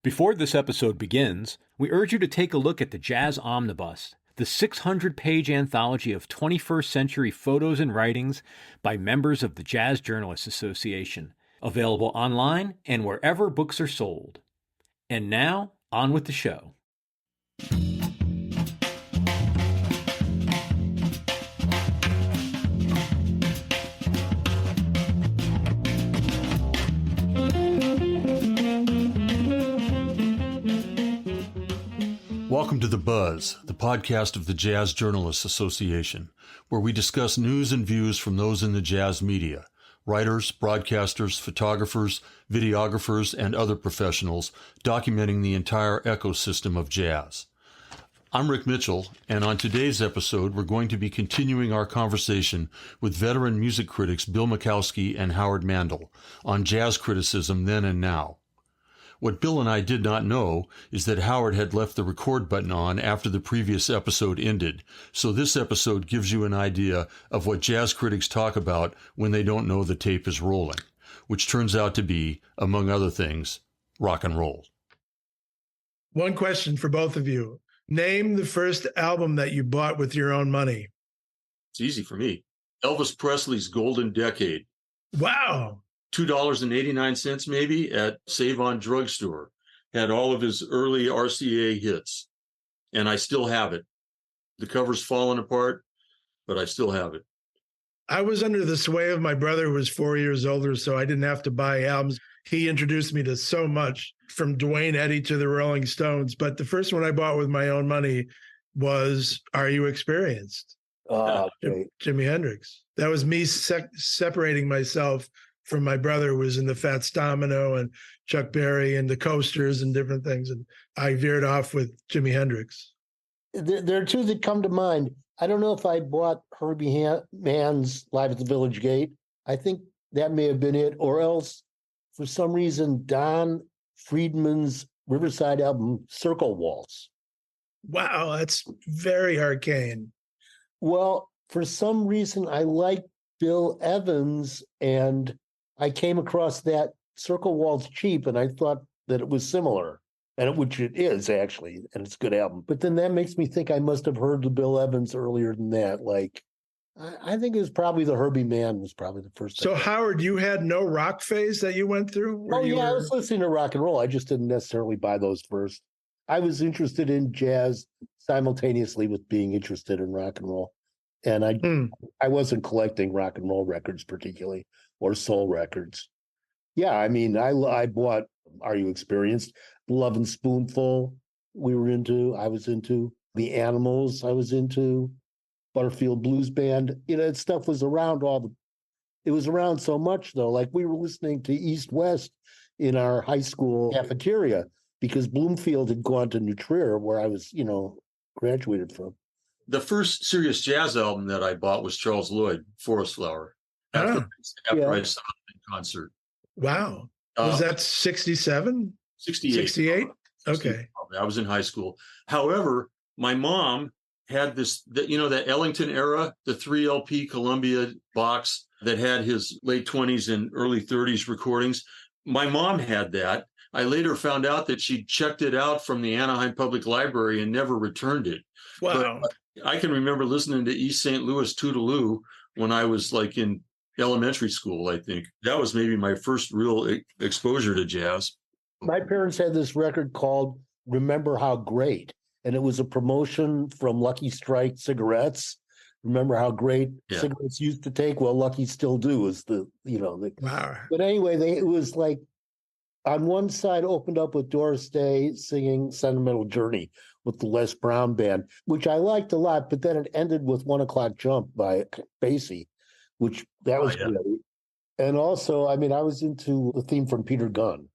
Before this episode begins, we urge you to take a look at the Jazz Omnibus, the 600-page anthology of 21st century photos and writings by members of the Jazz Journalists Association, available online and wherever books are sold. And now, on with the show. Welcome to The Buzz, the podcast of the Jazz Journalists Association, where we discuss news and views from those in the jazz media, writers, broadcasters, photographers, videographers, and other professionals documenting the entire ecosystem of jazz. I'm Rick Mitchell, and on today's episode, we're going to be continuing our conversation with veteran music critics Bill Milkowski and Howard Mandel on jazz criticism then and now. What Bill and I did not know is that Howard had left the record button on after the previous episode ended, so this episode gives you an idea of what jazz critics talk about when they don't know the tape is rolling, which turns out to be, among other things, rock and roll. One question for both of you. Name the first album that you bought with your own money. It's easy for me. Elvis Presley's Golden Decade. Wow. $2.89 maybe at Save-On Drugstore. Had all of his early RCA hits, and I still have it. The cover's fallen apart, but I still have it. I was under the sway of my brother, who was 4 years older, so I didn't have to buy albums. He introduced me to so much, from Duane Eddy to the Rolling Stones. But the first one I bought with my own money was Are You Experienced? Jimi Hendrix. That was me separating myself from my brother, who was in the Fats Domino and Chuck Berry and the Coasters and different things. And I veered off with Jimi Hendrix. There are two that come to mind. I don't know if I bought Herbie Mann's Live at the Village Gate. I think that may have been it. Or else, for some reason, Don Friedman's Riverside album, Circle Waltz. Wow, that's very arcane. Well, for some reason, I like Bill Evans, and I came across that Circle Waltz cheap, and I thought that it was similar, which it is actually, and it's a good album. But then that makes me think I must have heard the Bill Evans earlier than that. Like, I think it was probably the Herbie Mann was probably the first. So Howard, you had no rock phase that you went through? Oh yeah, I was listening to rock and roll. I just didn't necessarily buy those first. I was interested in jazz simultaneously with being interested in rock and roll. And I wasn't collecting rock and roll records particularly, or soul records. Yeah, I mean, I bought Are You Experienced? Love and Spoonful I was into. The Animals I was into. Butterfield Blues Band. You know, that stuff was around it was around so much though. Like we were listening to East West in our high school cafeteria because Bloomfield had gone to New Trier where I was, graduated from. The first serious jazz album that I bought was Charles Lloyd, Forest Flower, after I saw him in concert. Wow. Was that 67? 68. 68? Okay. I was in high school. However, my mom had that Ellington era, the 3 LP Columbia box that had his late 20s and early 30s recordings. My mom had that. I later found out that she checked it out from the Anaheim Public Library and never returned it. Wow. But I can remember listening to East St. Louis Toodaloo when I was like in elementary school, I think. That was maybe my first real exposure to jazz. My parents had this record called Remember How Great, and it was a promotion from Lucky Strike cigarettes. Remember how great cigarettes used to take? Well, Lucky still do is Wow. But anyway, it was like on one side opened up with Doris Day singing Sentimental Journey with the Les Brown Band, which I liked a lot, but then it ended with 1 O'Clock Jump by Basie, which that was great. And also, I mean, I was into the theme from Peter Gunn.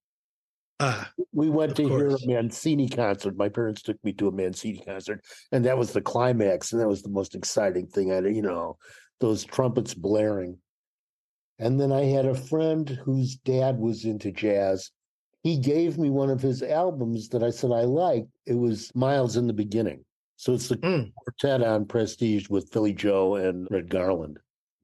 We went to hear a Mancini concert. My parents took me to a Mancini concert, and that was the climax, and that was the most exciting thing. Those trumpets blaring. And then I had a friend whose dad was into jazz. He gave me one of his albums that I said I liked. It was Miles in the Beginning. So it's the quartet on Prestige with Philly Joe and Red Garland.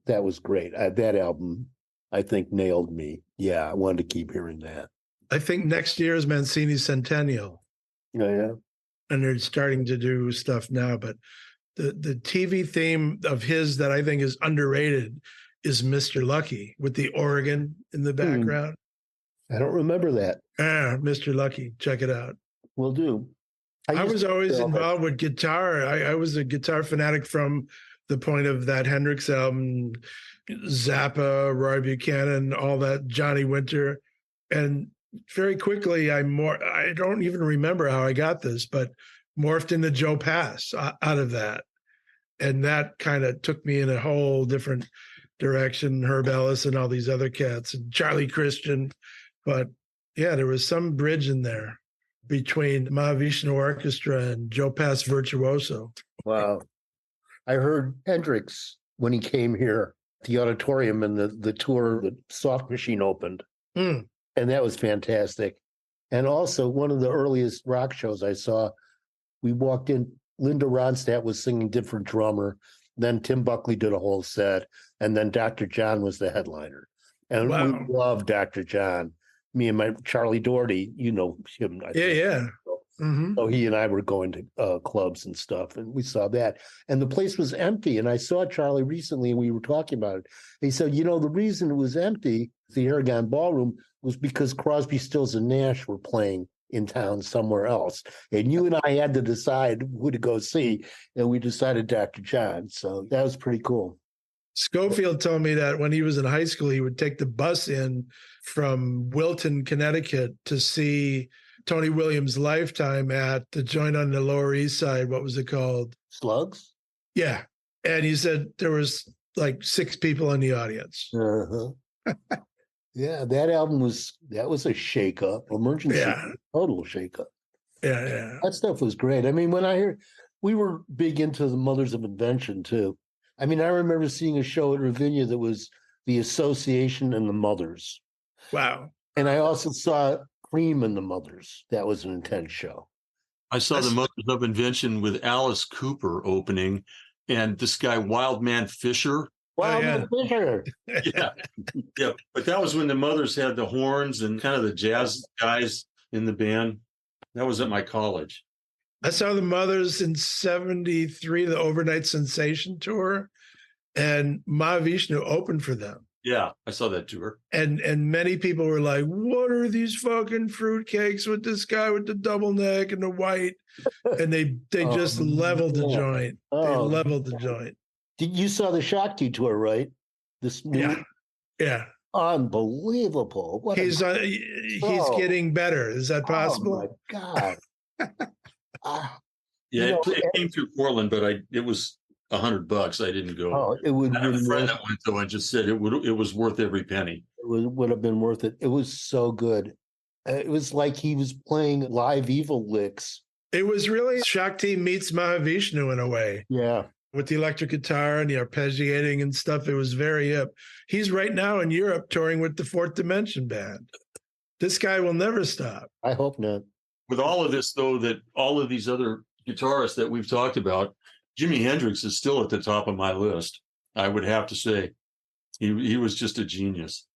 That was great. That album, I think, nailed me. Yeah, I wanted to keep hearing that. I think next year is Mancini's centennial, Yeah. and they're starting to do stuff now. But the TV theme of his that I think is underrated is Mr. Lucky with the organ in the background. I don't remember that. Mr. Lucky, check it out. Will do. I was always involved with guitar. I was a guitar fanatic from the point of that Hendrix album, Zappa, Roy Buchanan, all that, Johnny Winter. And very quickly, I don't even remember how I got this, but morphed into Joe Pass out of that. And that kind of took me in a whole different direction, Herb Ellis and all these other cats, and Charlie Christian. But yeah, there was some bridge in there between Mahavishnu Orchestra and Joe Pass Virtuoso. Wow. I heard Hendrix when he came here, the auditorium and the tour that Soft Machine opened. And that was fantastic. And also one of the earliest rock shows I saw, we walked in, Linda Ronstadt was singing different drummer. Then Tim Buckley did a whole set. And then Dr. John was the headliner. And we loved Dr. John. Me and my Charlie Doherty, you know him. Yeah. So he and I were going to clubs and stuff, and we saw that. And the place was empty. And I saw Charlie recently, and we were talking about it. He said, the reason it was empty, the Aragon Ballroom, was because Crosby, Stills, and Nash were playing in town somewhere else. And you and I had to decide who to go see, and we decided Dr. John. So that was pretty cool. Schofield told me that when he was in high school, he would take the bus in from Wilton, Connecticut to see Tony Williams' Lifetime at the joint on the Lower East Side. What was it called? Slugs? Yeah. And he said there was like 6 people in the audience. Yeah, that was a shakeup, emergency, total shakeup. Yeah. That stuff was great. I mean, we were big into the Mothers of Invention too. I mean, I remember seeing a show at Ravinia that was the Association and the Mothers. Wow. And I also saw Cream and the Mothers. That was an intense show. I saw the Mothers of Invention with Alice Cooper opening, and this guy, Wildman Fisher. Fisher. Yeah. But that was when the Mothers had the horns and kind of the jazz guys in the band. That was at my college. I saw the Mothers in 73, the Overnight Sensation tour, and Mahavishnu opened for them. Yeah, I saw that tour. And many people were like, what are these fucking fruitcakes with this guy with the double neck and the white? And they just leveled the joint. They leveled the joint. You saw the Shakti tour, right? This new, yeah. Unbelievable. He's getting better. Is that possible? Oh my God. It came through Portland, but it was $100. I didn't go. Oh, it would. I had a friend that went, though, and just said it was worth every penny. It would have been worth it. It was so good. It was like he was playing live evil licks. It was really Shakti meets Mahavishnu in a way. Yeah. With the electric guitar and the arpeggiating and stuff. It was very hip. He's right now in Europe touring with the Fourth Dimension Band. This guy will never stop. I hope not. With all of this, though, that all of these other guitarists that we've talked about, Jimi Hendrix is still at the top of my list. I would have to say he was just a genius.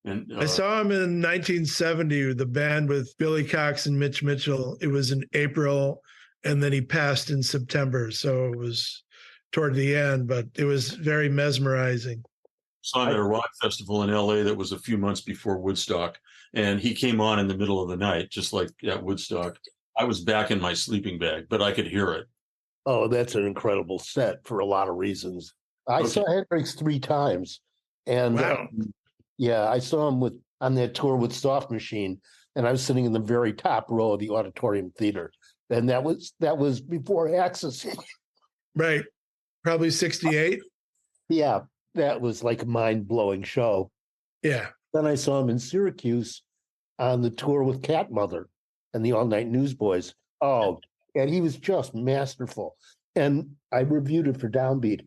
And I saw him in 1970, the band with Billy Cox and Mitch Mitchell. It was in April, and then he passed in September. So it was toward the end, but it was very mesmerizing. Saw him at a rock festival in LA that was a few months before Woodstock, and he came on in the middle of the night, just like at Woodstock. I was back in my sleeping bag, but I could hear it. Oh, that's an incredible set for a lot of reasons. I saw Hendrix 3 times, and I saw him on that tour with Soft Machine, and I was sitting in the very top row of the auditorium theater, and that was before Axis. Right, probably 68. Yeah, that was like a mind-blowing show. Yeah. Then I saw him in Syracuse on the tour with Cat Mother and the All Night Newsboys. Oh, and he was just masterful. And I reviewed it for Downbeat,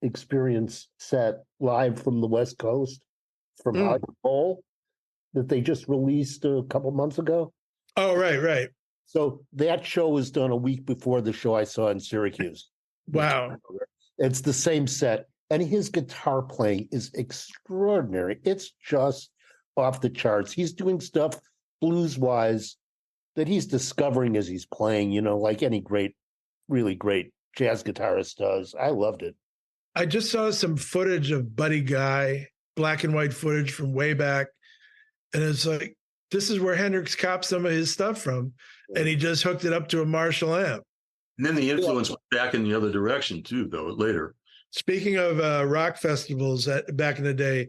experience set live from the West Coast, from Hollywood Bowl, that they just released a couple months ago. Oh, right. So that show was done a week before the show I saw in Syracuse. Wow. It's the same set. And his guitar playing is extraordinary. It's just off the charts. He's doing stuff blues-wise that he's discovering as he's playing, like any really great jazz guitarist does. I loved it. I just saw some footage of Buddy Guy, black and white footage from way back. And it's like, this is where Hendrix copped some of his stuff from. And he just hooked it up to a Marshall amp. And then the influence went back in the other direction too, though, later. Speaking of rock festivals, back in the day,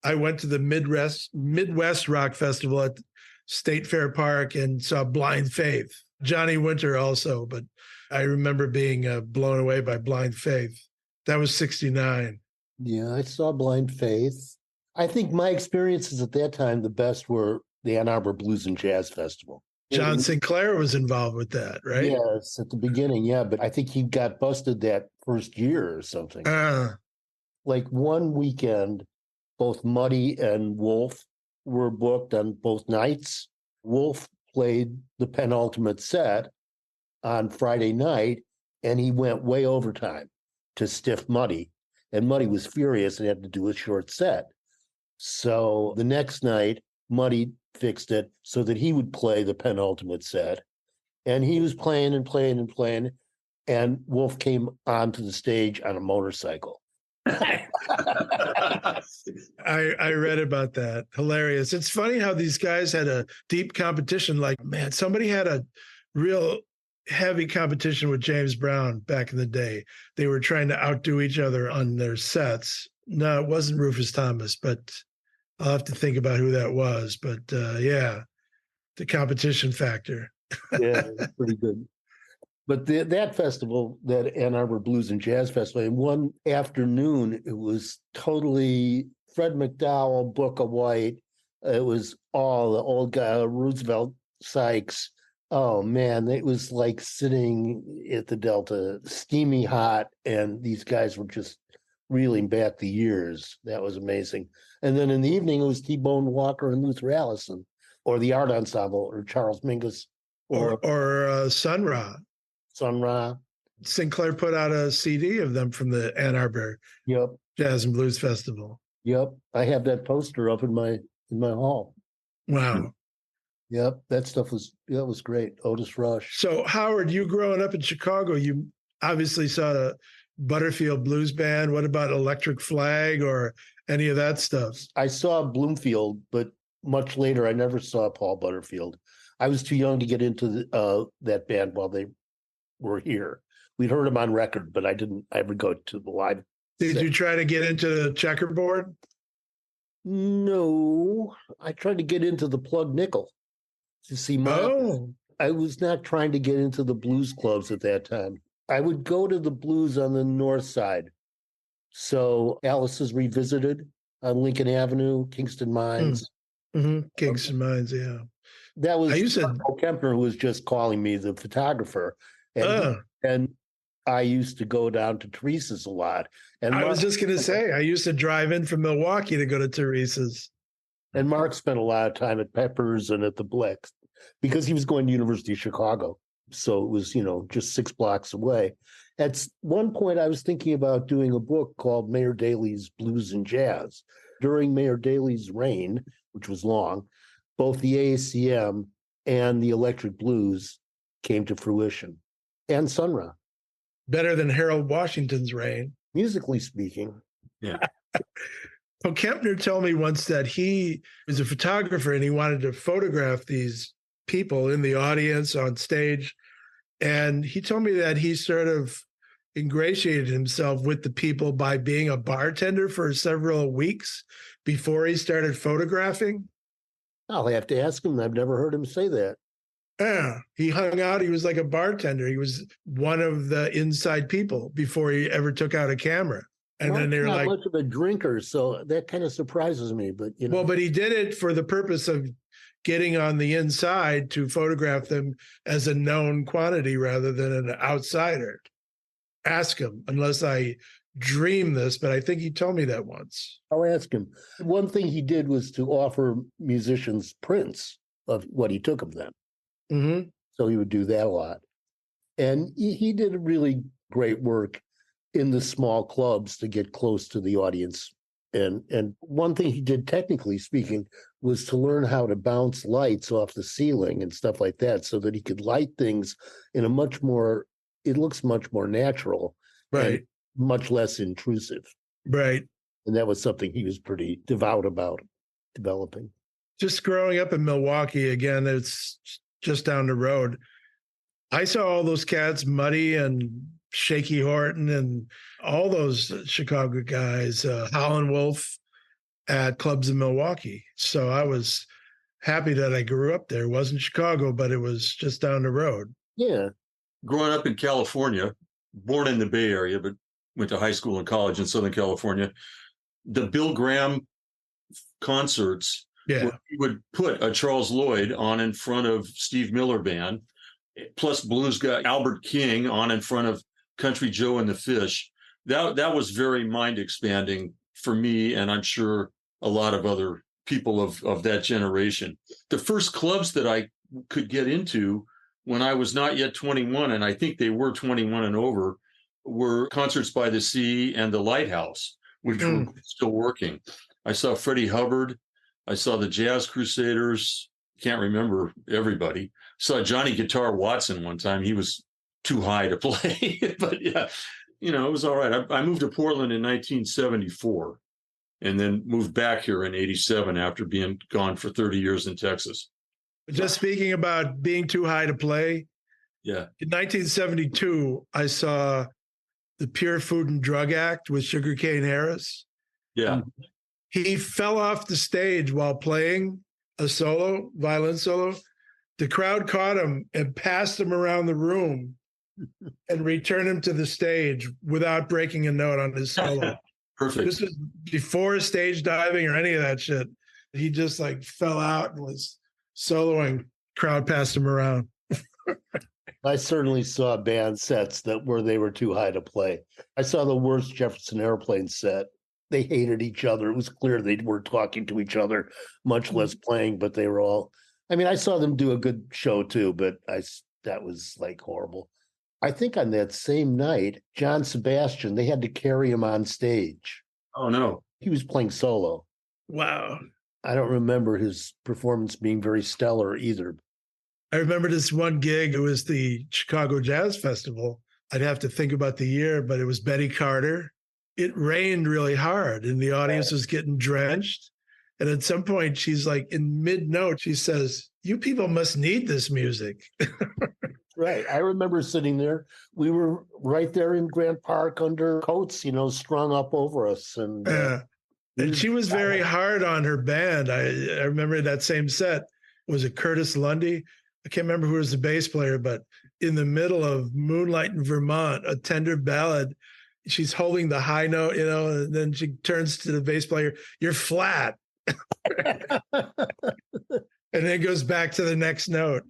I went to the Midwest Rock Festival at State Fair Park and saw Blind Faith. Johnny Winter also, but I remember being blown away by Blind Faith. That was 1969. Yeah, I saw Blind Faith. I think my experiences at that time, the best were the Ann Arbor Blues and Jazz Festival. John Sinclair was involved with that, right? Yes, at the beginning, yeah. But I think he got busted that first year or something. Like one weekend, both Muddy and Wolf were booked on both nights. Wolf played the penultimate set on Friday night, and he went way overtime to stiff Muddy. And Muddy was furious and had to do a short set. So the next night, Muddy fixed it so that he would play the penultimate set. And he was playing and playing and playing. And Wolf came onto the stage on a motorcycle. I read about that. Hilarious. It's funny how these guys had a deep competition. Like, man, somebody had a real heavy competition with James Brown back in the day. They were trying to outdo each other on their sets. No, it wasn't Rufus Thomas, but I'll have to think about who that was. But yeah, the competition factor. Yeah, it's pretty good. But that festival, that Ann Arbor Blues and Jazz Festival, in one afternoon, it was totally Fred McDowell, Booker White. It was all the old guy, Roosevelt Sykes. Oh, man, it was like sitting at the Delta, steamy hot, and these guys were just reeling back the years. That was amazing. And then in the evening, it was T-Bone Walker and Luther Allison, or the Art Ensemble, or Charles Mingus. Or Sun Ra. Sun Ra. Sinclair put out a CD of them from the Ann Arbor Jazz and Blues Festival. Yep. I have that poster up in my hall. Wow. Yep. That was great. Otis Rush. So Howard, you growing up in Chicago, you obviously saw the Butterfield Blues Band. What about Electric Flag or any of that stuff? I saw Bloomfield, but much later. I never saw Paul Butterfield. I was too young to get into that band while they were here. We'd heard them on record, but I didn't ever go to the live. Did you try to get into the checkerboard? No, I tried to get into the Plug Nickel to see I was not trying to get into the blues clubs at that time. I would go to the blues on the north side. So Alice's Revisited on Lincoln Avenue, Kingston Mines. Kingston Mines, yeah. That was Marco Kempner, who was just calling me the photographer. And I used to go down to Teresa's a lot. And I was just going to say, I used to drive in from Milwaukee to go to Teresa's. And Mark spent a lot of time at Peppers and at the Blix because he was going to University of Chicago. So it was, just 6 blocks away. At one point, I was thinking about doing a book called Mayor Daley's Blues and Jazz. During Mayor Daley's reign, which was long, both the AACM and the Electric Blues came to fruition. And Sun Ra. Better than Harold Washington's reign. Musically speaking. Yeah. Well, Kempner told me once that he was a photographer and he wanted to photograph these people in the audience on stage. And he told me that he sort of ingratiated himself with the people by being a bartender for several weeks before he started photographing. I'll have to ask him. I've never heard him say that. Yeah, he hung out. He was like a bartender. He was one of the inside people before he ever took out a camera. And then they're not like, much of a drinker, so that kind of surprises me. But well, but he did it for the purpose of getting on the inside to photograph them as a known quantity rather than an outsider. Ask him, unless I dream this, but I think he told me that once. I'll ask him. One thing he did was to offer musicians prints of what he took of them. Mm-hmm. So he would do that a lot. And he did really great work in the small clubs to get close to the audience And one thing he did, technically speaking, was to learn how to bounce lights off the ceiling and stuff like that, so that he could light things in a much more, it looks much more natural, Right. and much less intrusive. Right. And that was something he was pretty devout about developing. Just growing up in Milwaukee, again, it's just down the road. I saw all those cats, Muddy and Shaky Horton and all those Chicago guys, Howlin' Wolf, at clubs in Milwaukee. So I was happy that I grew up there. It wasn't Chicago, but it was just down the road. Yeah. Growing up in California, born in the Bay Area, but went to high school and college in Southern California, the Bill Graham concerts, Yeah. where he would put a Charles Lloyd on in front of Steve Miller Band, plus blues guy Albert King on in front of Country Joe and the Fish. That was very mind expanding for me, and I'm sure a lot of other people of that generation. The first clubs that I could get into when I was not yet 21, and I think they were 21 and over, were Concerts by the Sea and the Lighthouse, which were still working. I saw Freddie Hubbard. I saw the Jazz Crusaders. Can't remember everybody. Saw Johnny Guitar Watson one time. He was too high to play, but yeah, it was all right. I moved to Portland in 1974 and then moved back here in 87 after being gone for 30 years in Texas. Just speaking about being too high to play. Yeah. In 1972, I saw the Pure Food and Drug Act with Sugarcane Harris. Yeah. He fell off the stage while playing a violin solo. The crowd caught him and passed him around the room and returned him to the stage without breaking a note on his solo. Perfect. This was before stage diving or any of that shit. He just fell out and was soloing. Crowd passed him around. I certainly saw band sets where they were too high to play. I saw the worst Jefferson Airplane set. They hated each other. It was clear they weren't talking to each other, much less playing, but they were all, I saw them do a good show too, but that was horrible. I think on that same night, John Sebastian, they had to carry him on stage. Oh, no. He was playing solo. Wow. I don't remember his performance being very stellar either. I remember this one gig. It was the Chicago Jazz Festival. I'd have to think about the year, but it was Betty Carter. It rained really hard and the audience was getting drenched. And at some point, she's in mid-note, she says, "You people must need this music." Right. I remember sitting there. We were right there in Grant Park under coats, strung up over us. And she was very hard on her band. I remember that same set. Was it Curtis Lundy? I can't remember who was the bass player, but in the middle of Moonlight in Vermont, a tender ballad, she's holding the high note, and then she turns to the bass player, "You're flat." And then goes back to the next note.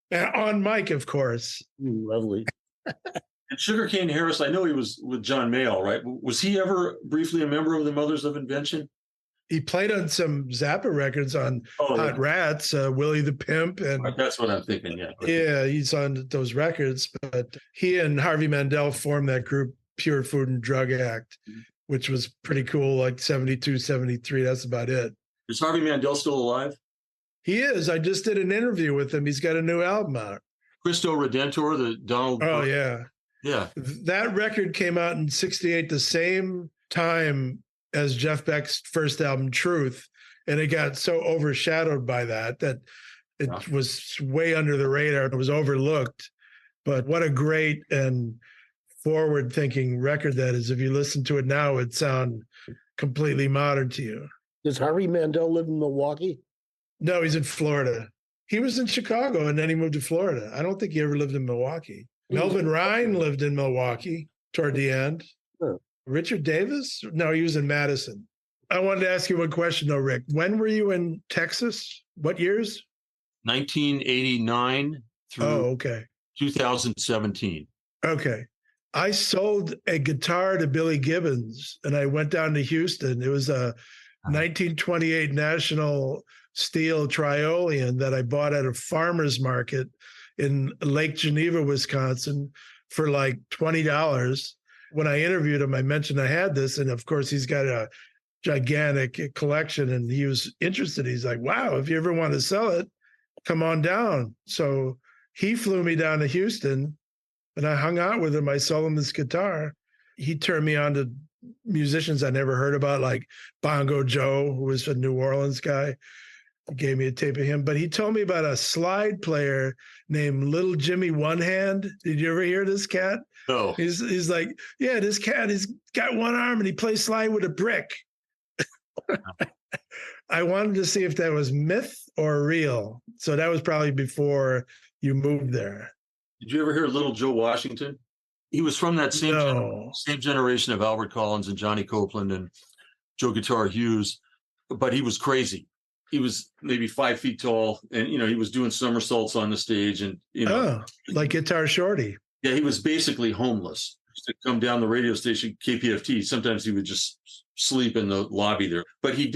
And on mic, of course. Lovely. And Sugarcane Harris, I know he was with John Mayall, right? Was he ever briefly a member of the Mothers of Invention? He played on some Zappa records on Hot Rats, Willie the Pimp. And that's what I'm thinking, yeah. Yeah, he's on those records. But he and Harvey Mandel formed that group, Pure Food and Drug Act, which was pretty cool, 72, 73. That's about it. Is Harvey Mandel still alive? He is. I just did an interview with him. He's got a new album out. Cristo Redentor, the Donald. Oh, yeah. Yeah. That record came out in 68, the same time as Jeff Beck's first album, Truth. And it got so overshadowed by that it was way under the radar. It was overlooked. But what a great and forward-thinking record that is. If you listen to it now, it would sound completely modern to you. Does Harvey Mandel live in Milwaukee? No, he's in Florida. He was in Chicago, and then he moved to Florida. I don't think he ever lived in Milwaukee. Melvin Ryan lived in Milwaukee toward the end. Sure. Richard Davis? No, he was in Madison. I wanted to ask you one question, though, Rick. When were you in Texas? What years? 1989 through 2017. Okay. I sold a guitar to Billy Gibbons, and I went down to Houston. It was a 1928 National Steel Triolean that I bought at a farmer's market in Lake Geneva, Wisconsin for $20. When I interviewed him, I mentioned I had this, and of course he's got a gigantic collection, and he was interested. He's like, wow, if you ever want to sell it, come on down. So he flew me down to Houston, and I hung out with him. I sold him this guitar. He turned me on to musicians I never heard about, like Bongo Joe, who was a New Orleans guy. He gave me a tape of him, but he told me about a slide player named Little Jimmy One Hand. Did you ever hear this cat? No. He's like, yeah, this cat, he's got one arm and he plays slide with a brick. I wanted to see if that was myth or real. So that was probably before you moved there. Did you ever hear Little Joe Washington? He was from that same generation of Albert Collins and Johnny Copeland and Joe Guitar Hughes, but he was crazy. He was maybe 5 feet tall, and he was doing somersaults on the stage, and like Guitar Shorty. Yeah, he was basically homeless. He used to come down the radio station KPFT. Sometimes he would just sleep in the lobby there. But he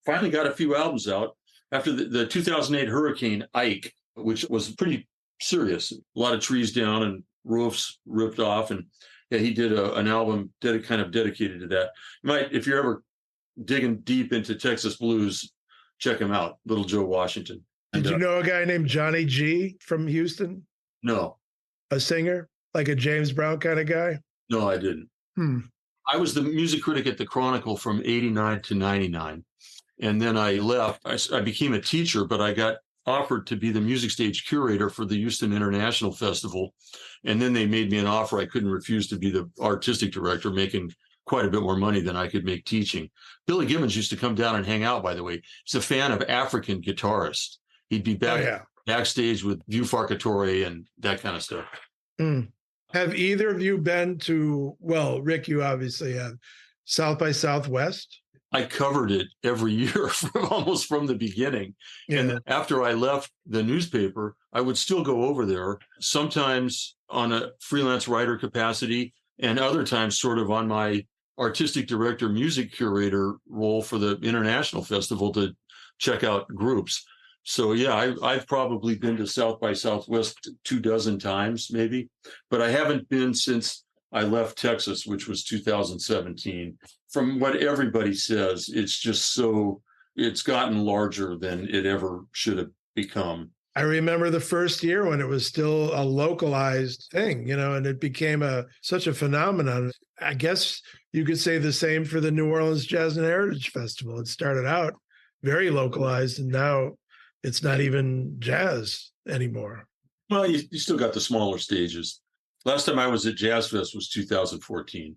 finally got a few albums out after the 2008 Hurricane Ike, which was pretty serious. A lot of trees down and roofs ripped off, and yeah, he did an album kind of dedicated to that. You might, if you're ever digging deep into Texas blues, check him out, Little Joe Washington. Did you know a guy named Johnny G from Houston? No. A singer, like a James Brown kind of guy? No, I didn't. I was the music critic at the Chronicle from 89 to 99. And then I left. I became a teacher, but I got offered to be the music stage curator for the Houston International Festival. And then they made me an offer I couldn't refuse to be the artistic director, making quite a bit more money than I could make teaching. Billy Gibbons used to come down and hang out, by the way. He's a fan of African guitarists. He'd be backstage with View Farcatore and that kind of stuff. Have either of you been to, well, Rick, you obviously have, South by Southwest? I covered it every year almost from the beginning. Yeah. And after I left the newspaper, I would still go over there, sometimes on a freelance writer capacity, and other times sort of on my artistic director, music curator role for the International Festival to check out groups. So yeah, I've probably been to South by Southwest 24 times maybe, but I haven't been since I left Texas, which was 2017. From what everybody says, it's gotten larger than it ever should have become. I remember the first year when it was still a localized thing, and it became such a phenomenon. I guess you could say the same for the New Orleans Jazz and Heritage Festival. It started out very localized, and now it's not even jazz anymore. Well, you still got the smaller stages. Last time I was at Jazz Fest was 2014.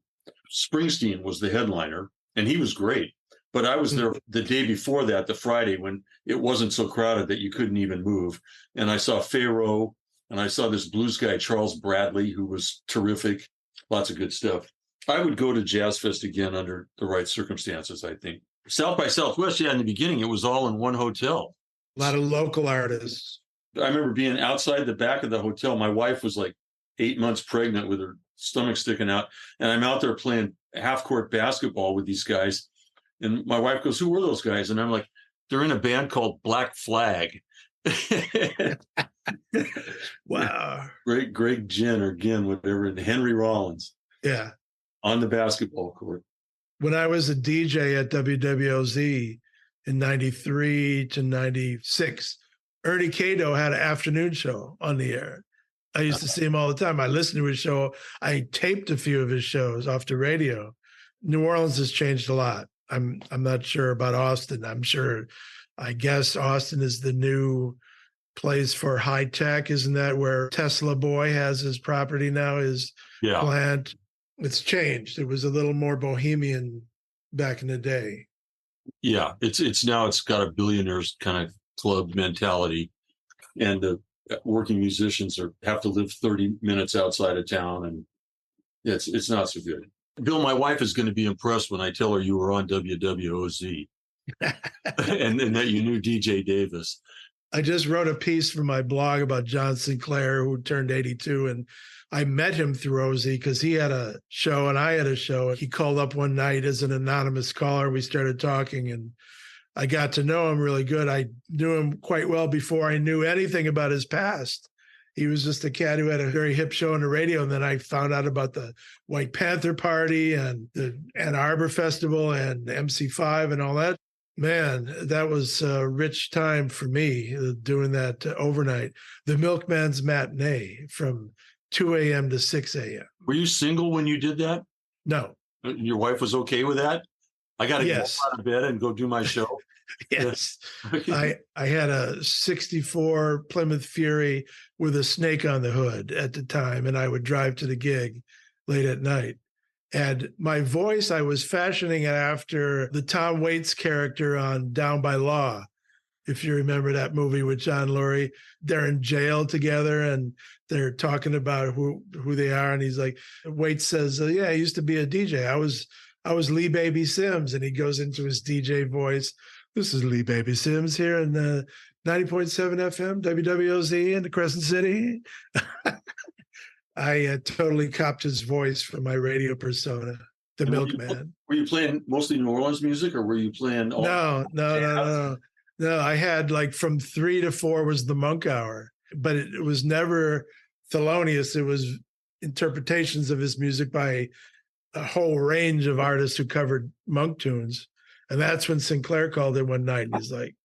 Springsteen was the headliner, and he was great. But I was there the day before that, the Friday, when it wasn't so crowded that you couldn't even move. And I saw Pharaoh, and I saw this blues guy, Charles Bradley, who was terrific. Lots of good stuff. I would go to Jazz Fest again under the right circumstances, I think. South by Southwest, in the beginning, it was all in one hotel. A lot of local artists. I remember being outside the back of the hotel. My wife was like 8 months pregnant with her stomach sticking out. And I'm out there playing half-court basketball with these guys. And my wife goes, "Who were those guys?" And I'm like, "They're in a band called Black Flag." Wow. Great Greg Ginn or Ginn, whatever, and Henry Rollins. Yeah. On the basketball court. When I was a DJ at WWOZ in 93 to 96, Ernie Cato had an afternoon show on the air. I used to see him all the time. I listened to his show. I taped a few of his shows off the radio. New Orleans has changed a lot. I'm not sure about Austin. I guess Austin is the new place for high tech. Isn't that where Tesla Boy has his property now, his plant? It's changed. It was a little more bohemian back in the day. Yeah, it's got a billionaires kind of club mentality, and the working musicians have to live 30 minutes outside of town, and it's not so good. Bill, my wife is going to be impressed when I tell her you were on WWOZ and that you knew DJ Davis. I just wrote a piece for my blog about John Sinclair, who turned 82, and I met him through OZ because he had a show and I had a show. He called up one night as an anonymous caller. We started talking, and I got to know him really good. I knew him quite well before I knew anything about his past. He was just a cat who had a very hip show on the radio. And then I found out about the White Panther Party and the Ann Arbor Festival and MC5 and all that. Man, that was a rich time for me doing that overnight. The Milkman's Matinee from 2 a.m. to 6 a.m. Were you single when you did that? No. Your wife was okay with that? I got to get out of bed and go do my show. Yes. I had a 64 Plymouth Fury with a snake on the hood at the time, and I would drive to the gig late at night. And my voice, I was fashioning it after the Tom Waits character on Down by Law. If you remember that movie with John Lurie, they're in jail together and they're talking about who they are. And he's like, Waits says, yeah, I used to be a DJ. I was Lee Baby Sims. And he goes into his DJ voice. This is Lee Baby Sims here in 90.7 FM, WWOZ in the Crescent City. I totally copped his voice from my radio persona, the Milkman. Were you playing mostly New Orleans music, or were you playing? No. I had like from 3 to 4 was the Monk Hour, but it was never Thelonious. It was interpretations of his music by a whole range of artists who covered Monk tunes. And that's when Sinclair called in one night and he's like,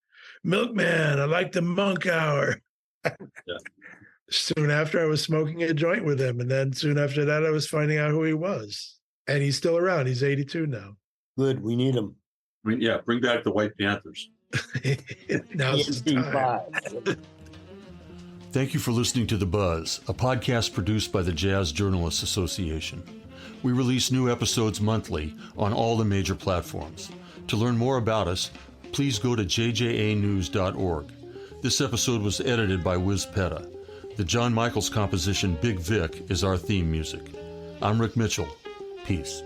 Milkman, I like the Monk Hour. Yeah. Soon after, I was smoking a joint with him. And then soon after that, I was finding out who he was. And he's still around. He's 82 now. Good. We need him. Bring back the White Panthers. Now's the time. Thank you for listening to The Buzz, a podcast produced by the Jazz Journalists Association. We release new episodes monthly on all the major platforms. To learn more about us, please go to jjanews.org. This episode was edited by Wiz Petta. The John Michaels composition Big Vic is our theme music. I'm Rick Mitchell. Peace.